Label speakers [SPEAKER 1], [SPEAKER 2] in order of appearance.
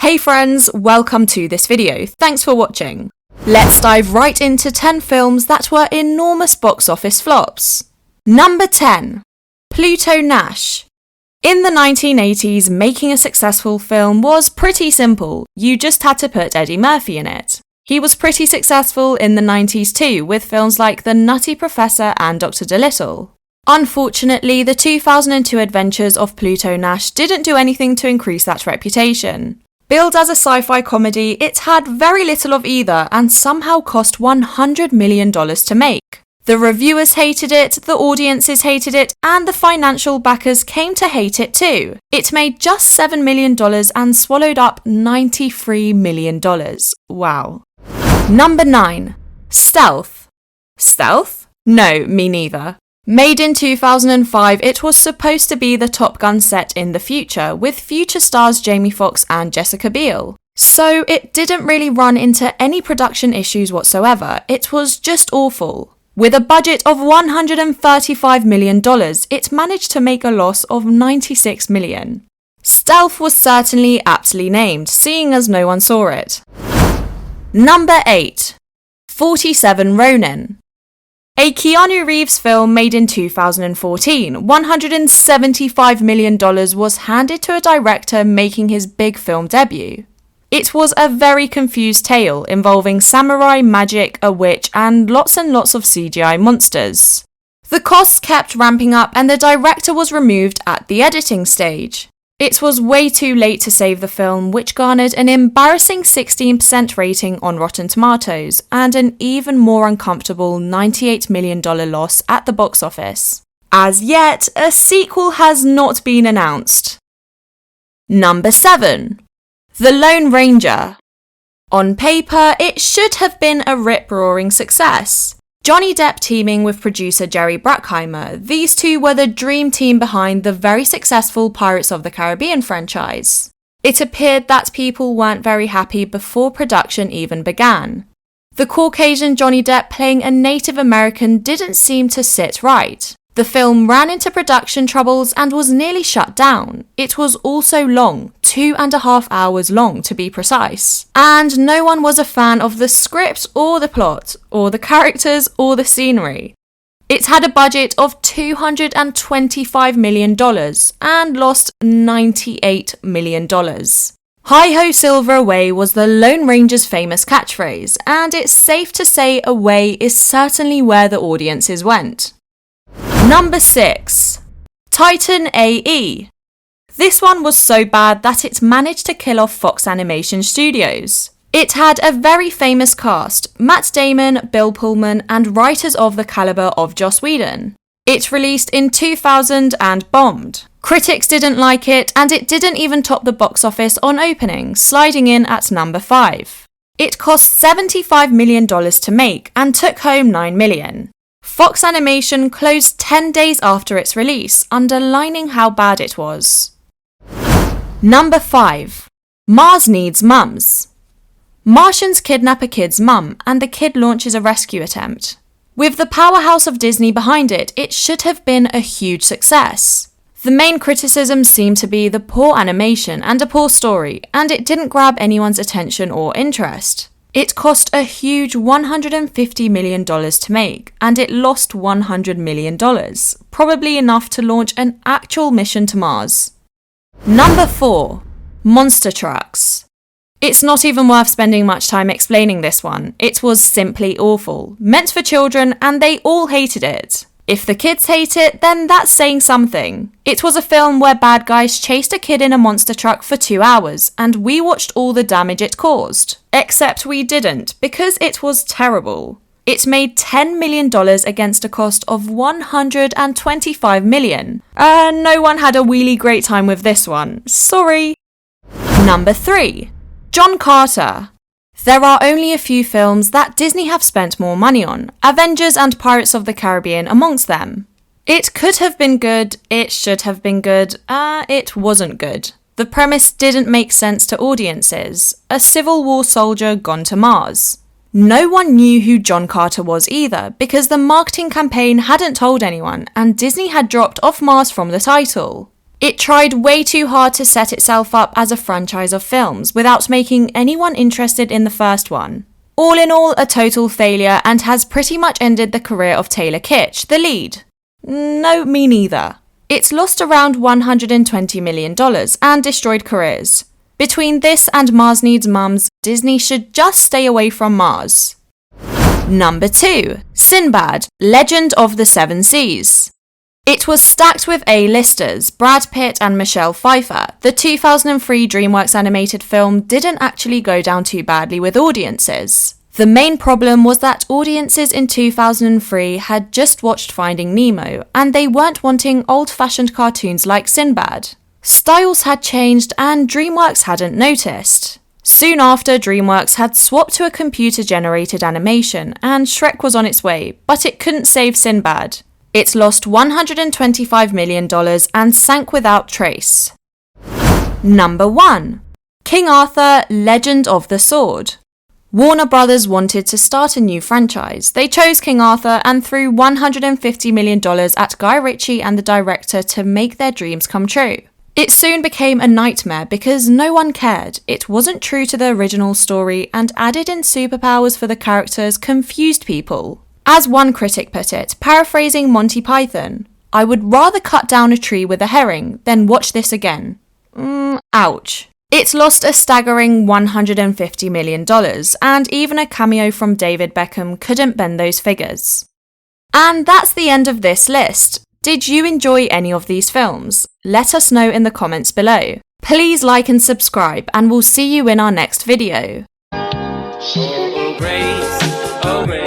[SPEAKER 1] Hey friends, welcome to this video. Thanks for watching. Let's dive right into 10 films that were enormous box office flops. Number 10. Pluto Nash. In the 1980s, making a successful film was pretty simple. You just had to put Eddie Murphy in it. He was pretty successful in the 90s too, with films like The Nutty Professor and Dr. Dolittle. Unfortunately, the 2002 adventures of Pluto Nash didn't do anything to increase that reputation. Billed as a sci-fi comedy, it had very little of either and somehow cost $100 million to make. The reviewers hated it, the audiences hated it, and the financial backers came to hate it too. It made just $7 million and swallowed up $93 million. Wow. Number 9. Stealth. Stealth? No, me neither. Made in 2005, it was supposed to be the Top Gun set in the future, with future stars Jamie Foxx and Jessica Biel. So it didn't really run into any production issues whatsoever, it was just awful. With a budget of $135 million, it managed to make a loss of $96 million. Stealth was certainly aptly named, seeing as no one saw it. Number 8. 47 Ronin. A Keanu Reeves film made in 2014, $175 million was handed to a director making his big film debut. It was a very confused tale involving samurai, magic, a witch, and lots of CGI monsters. The costs kept ramping up and the director was removed at the editing stage. It was way too late to save the film, which garnered an embarrassing 16% rating on Rotten Tomatoes and an even more uncomfortable $98 million loss at the box office. As yet, a sequel has not been announced. Number 7. The Lone Ranger. On paper, it should have been a rip-roaring success. Johnny Depp teaming with producer Jerry Bruckheimer, these two were the dream team behind the very successful Pirates of the Caribbean franchise. It appeared that people weren't very happy before production even began. The Caucasian Johnny Depp playing a Native American didn't seem to sit right. The film ran into production troubles and was nearly shut down. It was also long, 2.5 hours long to be precise. And no one was a fan of the script or the plot, or the characters or the scenery. It had a budget of $225 million and lost $98 million. Hi-ho silver away was the Lone Ranger's famous catchphrase, and it's safe to say away is certainly where the audiences went. Number 6. Titan AE. This one was so bad that it managed to kill off Fox Animation Studios. It had a very famous cast, Matt Damon, Bill Pullman, and writers of the caliber of Joss Whedon. It released in 2000 and bombed. Critics didn't like it, and it didn't even top the box office on opening, sliding in at number 5. It cost $75 million to make and took home $9 million. Fox Animation closed 10 days after its release, underlining how bad it was. Number 5. Mars Needs Mums. Martians kidnap a kid's mum, and the kid launches a rescue attempt. With the powerhouse of Disney behind it, it should have been a huge success. The main criticism seemed to be the poor animation and a poor story, and it didn't grab anyone's attention or interest. It cost a huge $150 million to make, and it lost $100 million, probably enough to launch an actual mission to Mars. Number 4. Monster Trucks. It's not even worth spending much time explaining this one. It was simply awful, meant for children, and they all hated it. If the kids hate it, then that's saying something. It was a film where bad guys chased a kid in a monster truck for 2 hours, and we watched all the damage it caused. Except we didn't, because it was terrible. It made $10 million against a cost of $125 million. No one had a really great time with this one. Sorry. Number 3. John Carter. There are only a few films that Disney have spent more money on, Avengers and Pirates of the Caribbean amongst them. It could have been good, it should have been good, it wasn't good. The premise didn't make sense to audiences. A Civil War soldier gone to Mars. No one knew who John Carter was either, because the marketing campaign hadn't told anyone, and Disney had dropped off Mars from the title. It tried way too hard to set itself up as a franchise of films without making anyone interested in the first one. All in all, a total failure and has pretty much ended the career of Taylor Kitsch, the lead. No, me neither. It's lost around $120 million and destroyed careers. Between this and Mars Needs Mums, Disney should just stay away from Mars. Number 2. Sinbad, Legend of the Seven Seas. It was stacked with A-listers, Brad Pitt and Michelle Pfeiffer. The 2003 DreamWorks animated film didn't actually go down too badly with audiences. The main problem was that audiences in 2003 had just watched Finding Nemo, and they weren't wanting old-fashioned cartoons like Sinbad. Styles had changed and DreamWorks hadn't noticed. Soon after, DreamWorks had swapped to a computer-generated animation, and Shrek was on its way, but it couldn't save Sinbad. It lost $125 million and sank without trace. Number 1. King Arthur, Legend of the Sword. Warner Brothers wanted to start a new franchise. They chose King Arthur and threw $150 million at Guy Ritchie and the director to make their dreams come true. It soon became a nightmare because no one cared. It wasn't true to the original story, and added in superpowers for the characters confused people. As one critic put it, paraphrasing Monty Python, "I would rather cut down a tree with a herring than watch this again." Ouch. It lost a staggering $150 million, and even a cameo from David Beckham couldn't bend those figures. And that's the end of this list. Did you enjoy any of these films? Let us know in the comments below. Please like and subscribe, and we'll see you in our next video.
[SPEAKER 2] Oh, grace, oh, grace.